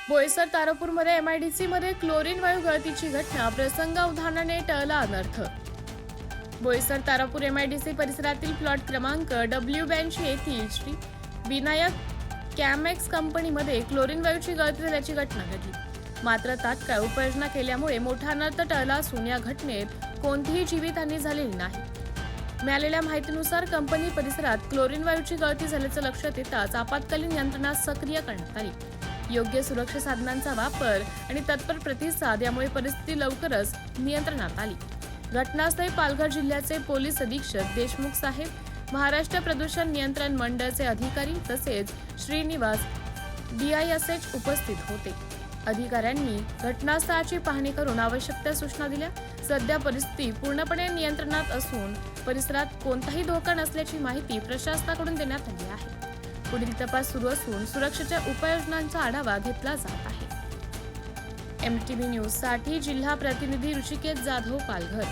Boisar तारापूरमध्ये MIDC मध्ये chlorine वायू गळतीची घटना प्रसंगावधानाने टळला अनर्थ। बोईसर तारापूर एमआयडीसी परिसरातील प्लॉट क्रमांक W82 येथील श्री विनायक कॅमेक्स कंपनीमध्ये क्लोरीन वायूची गळती झाल्याची घटना घडली। मात्र तात्काळ उपाययोजना केल्यामुळे मोठा अनर्थ टळला असून या घटनेत कोणतीही जीवितहानी झालेली नाही। मिळालेल्या माहितीनुसार कंपनी परिसरात क्लोरीन वायूची गळती झाल्याचं लक्षात येताच आपत्कालीन यंत्रणा सक्रिय करण्यात आली। योग्य सुरक्षा साधनांचा वापर आणि तत्पर प्रतिसाद यामुळे परिस्थिती लवकरच नियंत्रणात आली। घटनास्थळी पालघर जिल्ह्याचे पोलीस अधीक्षक देशमुख साहेब, महाराष्ट्र प्रदूषण नियंत्रण मंडळाचे अधिकारी तसेच श्रीनिवास DISH उपस्थित होते। अधिकाऱ्यांनी घटनास्थळाची पाहणी करून आवश्यक त्या सूचना दिल्या। सध्या परिस्थिती पूर्णपणे नियंत्रणात असून परिसरात कोणताही धोका नसल्याची माहिती प्रशासनाकडून देण्यात आली आहे। पुढील तपास सुरू असून सुरक्षेच्या उपाययोजनांचा आढावा घेतला जात आहे। MTV न्यूज साठी जिल्हा प्रतिनिधी ऋषिकेश जाधव, पालघर।